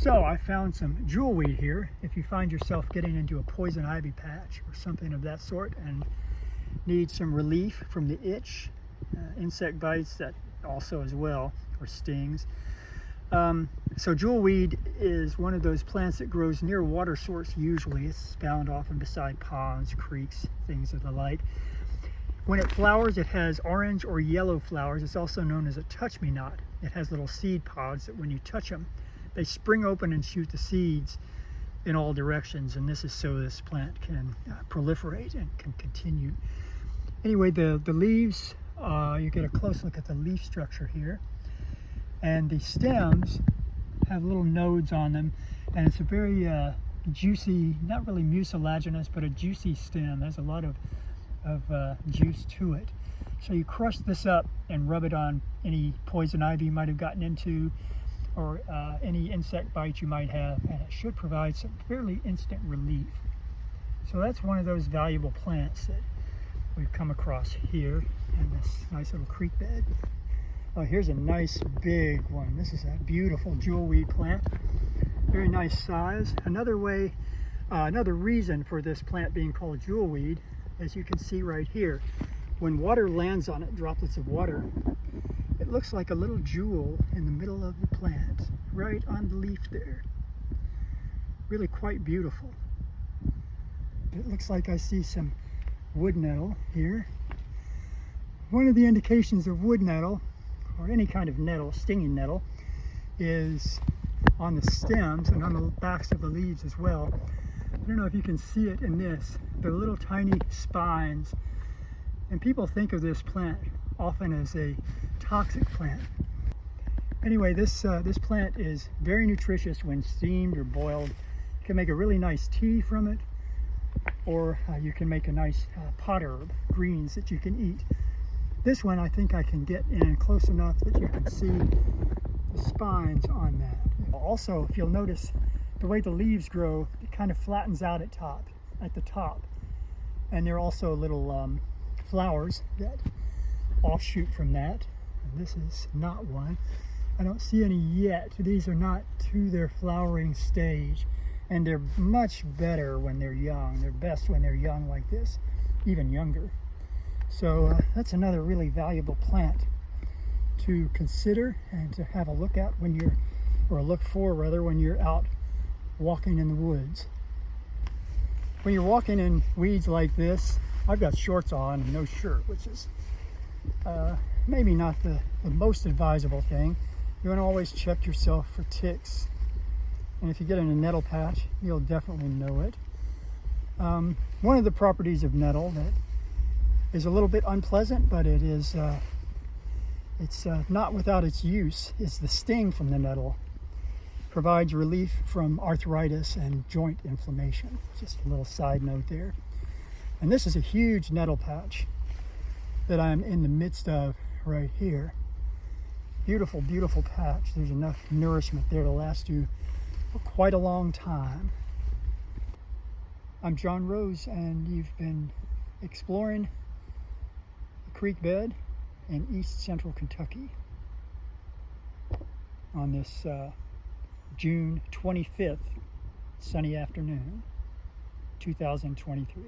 So I found some jewelweed here. If you find yourself getting into a poison ivy patch or something of that sort and need some relief from the itch, insect bites that also as well, or stings. So jewelweed is one of those plants that grows near a water source usually. It's found often beside ponds, creeks, things of the like. When it flowers, it has orange or yellow flowers. It's also known as a touch-me-not. It has little seed pods that when you touch them, they spring open and shoot the seeds in all directions, and this is so this plant can proliferate and can continue. Anyway, the leaves, you get a close look at the leaf structure here, and the stems have little nodes on them, and it's a very juicy, not really mucilaginous, but a juicy stem. There's a lot of juice to it. So you crush this up and rub it on any poison ivy you might have gotten into, or any insect bite you might have, and it should provide some fairly instant relief. So that's one of those valuable plants that we've come across here in this nice little creek bed. Oh, here's a nice big one. This is a beautiful jewelweed plant. Very nice size. Another way, another reason for this plant being called jewelweed, as you can see right here, when water lands on it, droplets of water, it looks like a little jewel in the middle of the plant, right on the leaf there. Really quite beautiful. It looks like I see some wood nettle here. One of the indications of wood nettle, or any kind of nettle, stinging nettle, is on the stems and on the backs of the leaves as well. I don't know if you can see it in this, the little tiny spines. And people think of this plant often as a toxic plant. Anyway, this plant is very nutritious when steamed or boiled. You can make a really nice tea from it, or you can make a nice pot herb, greens that you can eat. This one I think I can get in close enough that you can see the spines on that. Also, if you'll notice, the way the leaves grow, it kind of flattens out at the top. And there are also little flowers that offshoot from that. And this is not one. I don't see any yet. These are not to their flowering stage. And they're much better when they're young. They're best when they're young like this, even younger. So that's another really valuable plant to consider and to have a look at when you're, or look for rather, when you're out walking in the woods. When you're walking in weeds like this, I've got shorts on and no shirt, which is maybe not the most advisable thing. You want to always check yourself for ticks. And if you get in a nettle patch, you'll definitely know it. One of the properties of nettle that is a little bit unpleasant, but it is it's not without its use, is the sting from the nettle. Provides relief from arthritis and joint inflammation. Just a little side note there. And this is a huge nettle patch that I'm in the midst of right here. Beautiful, beautiful patch. There's enough nourishment there to last you for quite a long time. I'm John Rose, and you've been exploring the creek bed in East Central Kentucky on this June 25th sunny afternoon, 2023.